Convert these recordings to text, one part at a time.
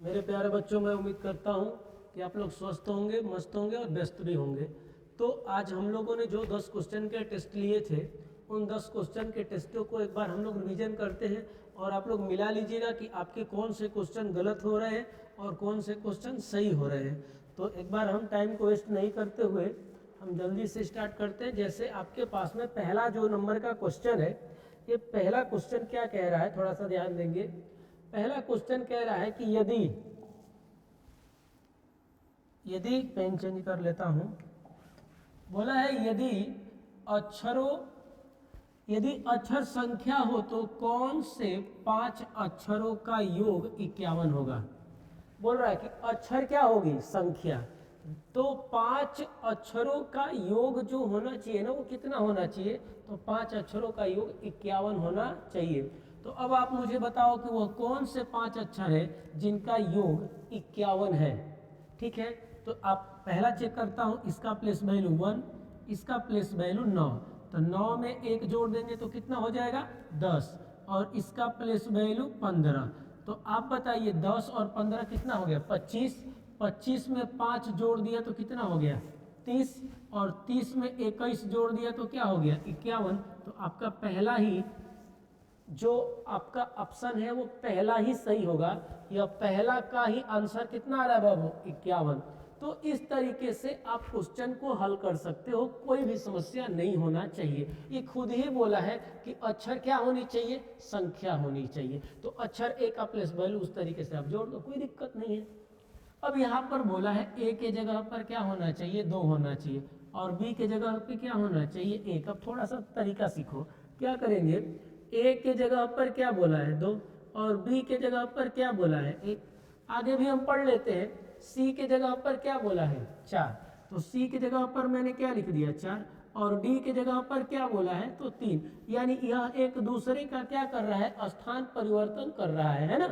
मेरे प्यारे बच्चों, मैं उम्मीद करता हूँ कि आप लोग स्वस्थ होंगे, मस्त होंगे और व्यस्त भी होंगे। तो आज हम लोगों ने जो 10 क्वेश्चन के टेस्ट लिए थे, उन 10 क्वेश्चन के टेस्टों को एक बार हम लोग रिवीजन करते हैं और आप लोग मिला लीजिएगा कि आपके कौन से क्वेश्चन गलत हो रहे हैं और कौन से क्वेश्चन सही हो रहे हैं। तो एक बार हम टाइम को वेस्ट नहीं करते हुए हम जल्दी से स्टार्ट करते हैं। जैसे आपके पास में पहला जो नंबर का क्वेश्चन है, ये पहला क्वेश्चन क्या कह रहा है, थोड़ा सा ध्यान देंगे। पहला क्वेश्चन कह रहा है कि यदि पेन चेंज कर लेता हूं, बोला है यदि अक्षर संख्या हो तो कौन से 5 अक्षरों का योग 51 होगा। बोल रहा है कि अक्षर क्या होगी, संख्या, तो 5 अक्षरों का योग जो होना चाहिए ना, वो कितना होना चाहिए, तो 5 अक्षरों का योग 51 होना चाहिए। तो अब आप मुझे बताओ कि वह कौन से 5 अक्षर है जिनका योग 51 है। ठीक है, तो आप पहला चेक करता हूं, इसका प्लेस वैल्यू 1, इसका प्लेस वैल्यू 9, तो 9 में 1 जोड़ देंगे तो कितना हो जाएगा 10, और इसका प्लेस वैल्यू 15। तो आप बताइए 10 और 15 कितना हो गया 25, 25 में 5 जोड़ दिया तो कितना हो गया 30, और 30 में 21 जोड़ दिया तो क्या हो गया 51। तो आपका पहला ही जो आपका ऑप्शन है वो पहला ही सही होगा, या पहला का ही आंसर कितना आ रहा है बाबू 51। तो इस तरीके से आप क्वेश्चन को हल कर सकते हो, कोई भी समस्या नहीं होना चाहिए। ये खुद ही बोला है कि अक्षर क्या होनी चाहिए, संख्या होनी चाहिए। तो अक्षर ए का प्लेस वैल्यू उस तरीके से आप जोड़ दो, कोई दिक्कत नहीं है। अब यहाँ पर बोला है ए के जगह पर क्या होना चाहिए 2 होना चाहिए, और बी के जगह पर क्या होना चाहिए 1। अब थोड़ा सा तरीका सीखो, क्या करेंगे, ए के जगह पर क्या बोला है 2 और बी के जगह पर क्या बोला है 1। आगे भी हम पढ़ लेते हैं, सी के जगह पर क्या बोला है 4, तो सी के जगह पर मैंने क्या लिख दिया 4, और डी के जगह पर क्या बोला है तो 3। यानी यह एक दूसरे का क्या कर रहा है, स्थान परिवर्तन कर रहा है ना।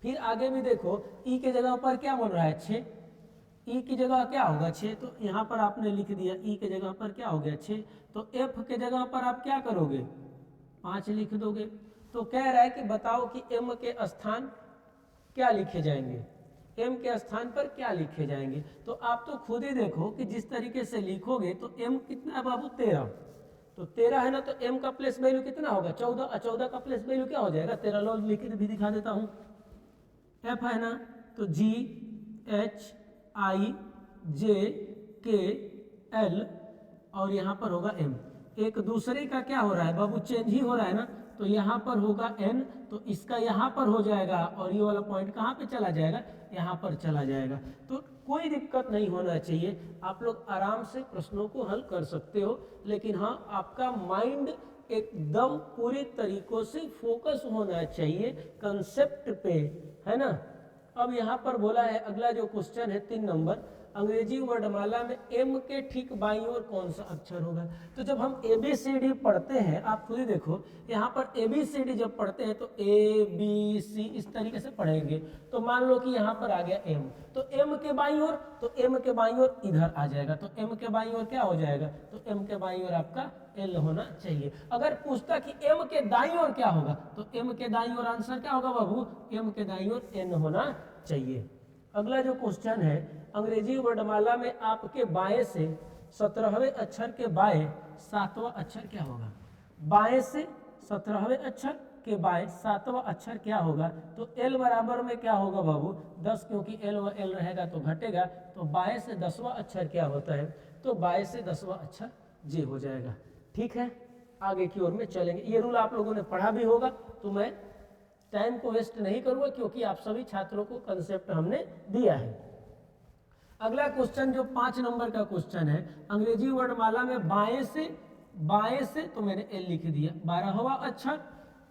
फिर आगे भी देखो, ई के जगह पर क्या बोल रहा है 6, ई की जगह क्या होगा 6, तो यहाँ पर आपने लिख दिया ई के जगह पर क्या हो गया 6। तो एफ के जगह पर आप क्या करोगे 5 लिख दोगे। तो कह रहा है कि बताओ कि एम के स्थान क्या लिखे जाएंगे, एम के स्थान पर क्या लिखे जाएंगे। तो आप तो खुद ही देखो कि जिस तरीके से लिखोगे तो एम कितना है बाबू 13, तो 13 है ना, तो एम का प्लेस वैल्यू कितना होगा 14, 14 का प्लेस वैल्यू क्या हो जाएगा 13। लो लिख भी दिखा देता हूँ, एफ है ना, तो जी एच आई जे के एल, और यहाँ पर होगा एम। एक दूसरे का क्या हो रहा है बाबू, चेंज ही हो रहा है ना, तो यहाँ पर होगा एन, तो इसका यहाँ पर हो जाएगा, और ये वाला पॉइंट कहाँ पे चला जाएगा, यहाँ पर चला जाएगा। तो कोई दिक्कत नहीं होना चाहिए, आप लोग आराम से प्रश्नों को हल कर सकते हो। लेकिन हाँ, आपका माइंड एकदम पूरी तरीकों से फोकस होना चाहिए कंसेप्ट पे, है ना। अब यहाँ पर बोला है अगला जो क्वेश्चन है 3 नंबर, अंग्रेजी वर्णमाला में एम के ठीक बाईं ओर कौन सा अक्षर होगा। तो जब हम ABCD पढ़ते हैं, आप खुद ही देखो यहाँ पर ABCD जब पढ़ते हैं तो ABC इस तरीके से पढ़ेंगे। तो मान लो कि यहाँ पर आ गया एम, तो एम के बाईं ओर, तो एम के बाईं ओर इधर आ जाएगा, तो एम के बाईं ओर क्या हो जाएगा, तो एम के बाईं ओर आपका एल होना चाहिए। अगर पूछता कि एम के दाईं ओर क्या होगा, तो एम के दाईं ओर आंसर क्या होगा बाबू, एम के दाईं ओर एन होना चाहिए। अगला जो क्वेश्चन है, अंग्रेजी वर्णमाला में आपके बाएं से 17वें अक्षर के बाएं 7वां अक्षर क्या होगा। बाएं से 17वें अक्षर के बाएं 7वां अक्षर क्या होगा, तो एल बराबर में क्या होगा बाबू 10, क्योंकि एल व एल रहेगा तो घटेगा, तो बाएं से 10वां अक्षर क्या होता है, तो बाएं से 10वां अक्षर जे हो जाएगा। ठीक है, आगे की ओर में चलेंगे। ये रूल आप लोगों ने पढ़ा भी होगा, तो मैं टाइम को वेस्ट नहीं करूंगा, क्योंकि आप सभी छात्रों को कंसेप्ट हमने दिया है। अगला क्वेश्चन जो 5 नंबर का क्वेश्चन है, अंग्रेजी वर्णमाला में बाएं से तो मैंने एल लिख दिया 12वां अक्षर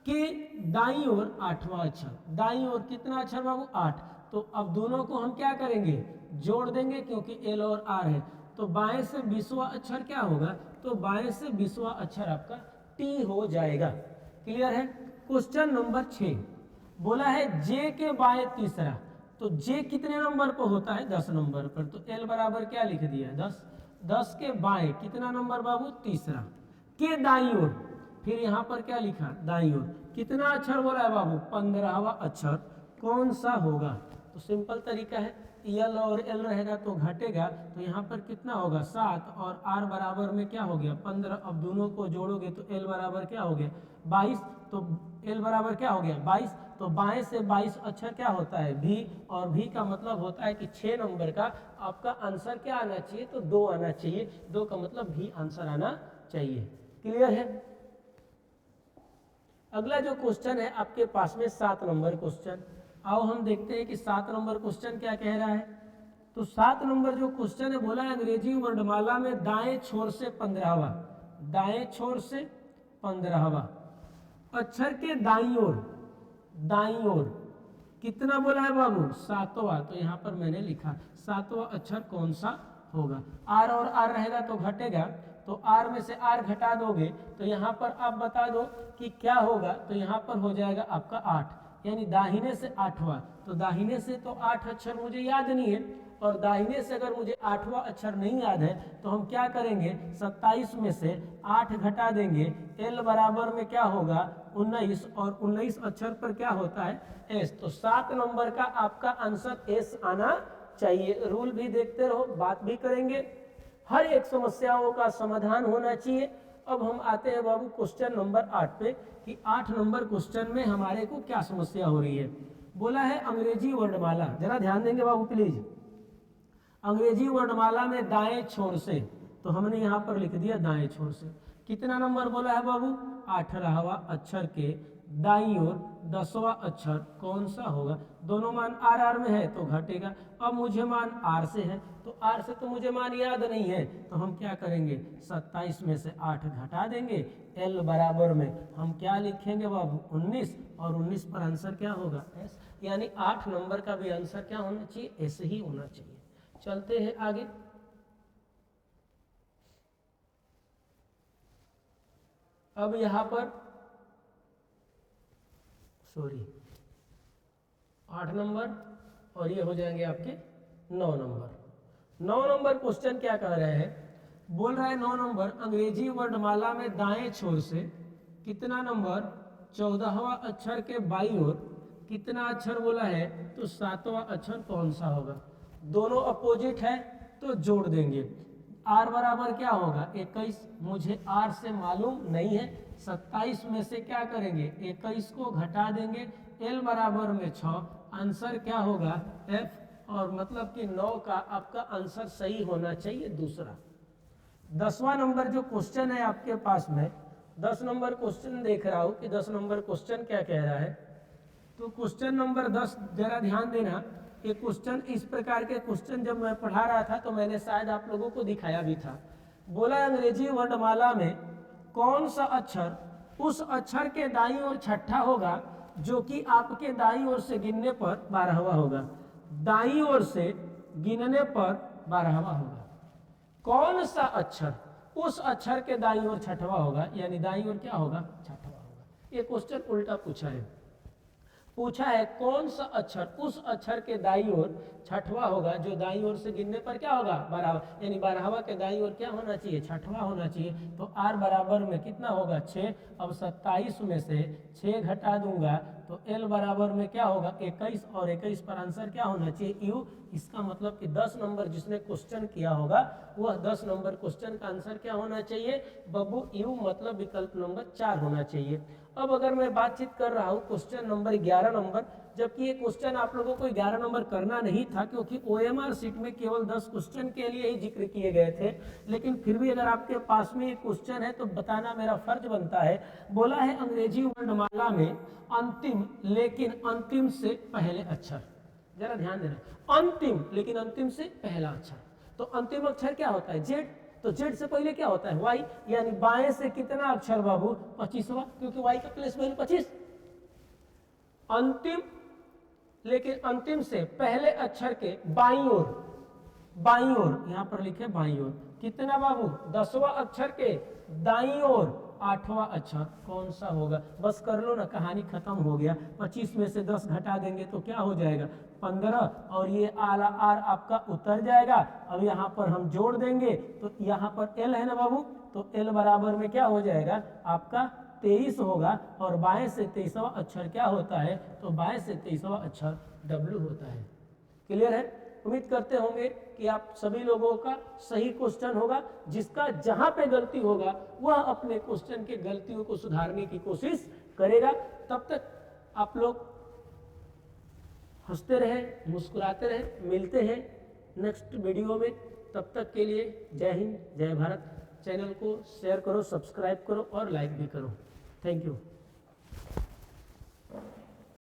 के दाईं ओर 8वां अक्षर, दाईं ओर कितना अक्षर बाबू 8। तो अब दोनों को हम क्या करेंगे जोड़ देंगे, क्योंकि एल और आर है। तो बाएं से 20वां अक्षर क्या होगा, तो बाएं से 20वां अक्षर आपका टी हो जाएगा। क्लियर है। क्वेश्चन नंबर 6 बोला है जे के बाएं तीसरा, तो जे कितने नंबर पर होता है 10 नंबर पर, तो एल बराबर क्या लिख दिया 10, 10 के बाएं कितना नंबर बाबू तीसरा, के दाईं ओर, फिर यहाँ पर क्या लिखा दाईं ओर कितना अक्षर बोला है बाबू 15वां अक्षर, कौन सा होगा? तो सिंपल तरीका है, एल और एल रहेगा तो घटेगा, तो यहाँ पर कितना होगा 7 और आर बराबर में क्या हो गया 15। अब दोनों को जोड़ोगे तो एल बराबर क्या हो गया 22, तो एल बराबर क्या हो गया 22। तो बाएं से 22 अक्षर क्या होता है भी, और भी का मतलब होता है कि 6 नंबर का आपका आंसर क्या आना चाहिए, तो 2 आना चाहिए, 2 का मतलब भी आंसर आना चाहिए। क्लियर है? अगला जो क्वेश्चन है आपके पास में 7 नंबर क्वेश्चन। आओ हम देखते हैं कि 7 नंबर क्वेश्चन क्या कह रहा है। तो 7 नंबर जो क्वेश्चन है बोला है अंग्रेजी वर्णमाला में दाएं छोर से 15वां, दाएं छोर से 15वां अक्षर के दाईं ओर, दाईं ओर कितना बोला है बाबू 7वां। तो यहाँ पर मैंने लिखा 7वां अक्षर कौन सा होगा। आर और आर रहेगा तो घटेगा, तो आर में से आर घटा दोगे तो यहाँ पर आप बता दो कि क्या होगा। तो यहाँ पर हो जाएगा आपका 8, यानी दाहिने से 8वां। तो दाहिने से तो 8 अक्षर मुझे याद नहीं है, और दाहिने से अगर मुझे 8वां अक्षर नहीं याद है तो हम क्या करेंगे 27 में से 8 घटा देंगे। एल बराबर में क्या होगा 19, और 19 अक्षर पर क्या होता है एस। तो 7 नंबर का आपका आंसर एस आना चाहिए। रूल भी देखते रहो, बात भी करेंगे, हर एक समस्याओं का समाधान होना चाहिए। अब हम आते हैं बाबू क्वेश्चन नंबर 8 पे, कि 8 नंबर क्वेश्चन में हमारे को क्या समस्या हो रही है। बोला है अंग्रेजी वर्णमाला, जरा ध्यान देंगे बाबू प्लीज। अंग्रेजी वर्णमाला में दाएं छोर से, तो हमने यहाँ पर लिख दिया दाएं छोर से। कितना नंबर बोला है बाबू 18वां अक्षर के दाईं ओर 10वां अक्षर कौन सा होगा। दोनों मान आर आर में है तो घटेगा। अब मुझे मान आर से है, तो आर से तो मुझे मान याद नहीं है, तो हम क्या करेंगे 27 में से 8 घटा देंगे। एल बराबर में हम क्या लिखेंगे बाबू 19, और 19 पर आंसर क्या होगा एस। यानी 8 नंबर का भी आंसर क्या होना चाहिए एस ही होना चाहिए। चलते हैं आगे। अब यहां पर 8 नंबर, और ये हो जाएंगे आपके 9 नंबर। 9 नंबर क्वेश्चन क्या कह रहे हैं, बोल रहा है 9 नंबर अंग्रेजी वर्णमाला में दाएं छोर से कितना नंबर 14वां अक्षर के बाईं ओर कितना अक्षर बोला है, तो 7वां अक्षर कौन सा होगा। दोनों अपोजिट है तो जोड़ देंगे। आर बराबर क्या होगा 21, मुझे आर से मालूम नहीं है। 27 में से क्या करेंगे 21 को घटा देंगे। एल बराबर में 6, आंसर क्या होगा एफ, और मतलब कि 9 का आपका आंसर सही होना चाहिए दूसरा। 10वां नंबर जो क्वेश्चन है आपके पास में, 10 नंबर क्वेश्चन देख रहा हूं कि 10 नंबर क्वेश्चन क्या कह रहा है। तो क्वेश्चन नंबर 10 जरा ध्यान देना। ये क्वेश्चन इस प्रकार के क्वेश्चन जब मैं पढ़ा रहा था तो मैंने शायद आप लोगों को दिखाया भी था। बोला अंग्रेजी वर्णमाला में कौन सा अक्षर उस अक्षर के दाईं ओर छठा होगा जो कि आपके दाईं ओर से गिनने पर 12वां होगा। दाईं ओर से गिनने पर 12वां होगा। कौन सा अक्षर उस अक्षर के दाईं ओर छठवां होगा, यानी दाईं ओर क्या होगा छठवां होगा। ये क्वेश्चन उल्टा पूछा है। पूछा है कौन सा अक्षर उस अक्षर के दाईं ओर छठवां होगा जो दाईं ओर से गिनने पर क्या होगा 12वां, यानी 12वां के दाईं ओर क्या होना चाहिए छठवां होना चाहिए। तो आर बराबर में कितना होगा 6। अब 27 में से 6 घटा दूंगा तो एल बराबर में क्या होगा 21, और 21 पर आंसर क्या होना चाहिए यू। इसका मतलब कि 10 नंबर जिसने क्वेश्चन किया होगा वह 10 नंबर क्वेश्चन का आंसर क्या होना चाहिए बब्बू यू, मतलब विकल्प नंबर 4 होना चाहिए। अब अगर मैं बातचीत कर रहा हूँ क्वेश्चन नंबर 11 नंबर, जबकि ये क्वेश्चन आप लोगों को 11 नंबर करना नहीं था क्योंकि ओएमआर सीट में केवल 10 क्वेश्चन के लिए ही जिक्र किए गए थे, लेकिन फिर भी अगर आपके पास में ये क्वेश्चन है तो बताना मेरा फर्ज बनता है। बोला है अंग्रेजी वर्णमाला में अंतिम लेकिन अंतिम से पहले अक्षर, जरा ध्यान देना, अंतिम लेकिन अंतिम से पहला अक्षर। तो अंतिम अक्षर क्या होता है जेड, तो जेड से पहले क्या होता है वाई, यानी बाएं से कितना अक्षर बाबू 25वां, क्योंकि वाई का प्लेस वैल्यू 25। अंतिम लेकिन अंतिम से पहले अक्षर के बाईं ओर, बाईं ओर यहां पर लिखे बाईं ओर कितना बाबू 10वां अक्षर के दाईं ओर 8वां अक्षर कौन सा होगा। बस कर लो ना, कहानी खत्म हो गया। 25 में से 10 घटा देंगे तो क्या हो जाएगा 15, और ये आला आर आपका उतर जाएगा। अब यहाँ पर हम जोड़ देंगे तो यहाँ पर एल है ना बाबू, तो एल बराबर में क्या हो जाएगा आपका 23 होगा और बाएं से 23वां अक्षर क्या होता है, तो बाएं से 23वां अक्षर W होता है। क्लियर है? उम्मीद करते होंगे कि आप सभी लोगों का सही क्वेश्चन होगा। जिसका जहां पे गलती होगा वह अपने क्वेश्चन के गलतियों को सुधारने की कोशिश करेगा। तब तक आप लोग हंसते रहे, मुस्कुराते रहे। मिलते हैं नेक्स्ट वीडियो में। तब तक के लिए जय हिंद, जय भारत। चैनल को शेयर करो, सब्सक्राइब करो और लाइक भी करो। Thank you.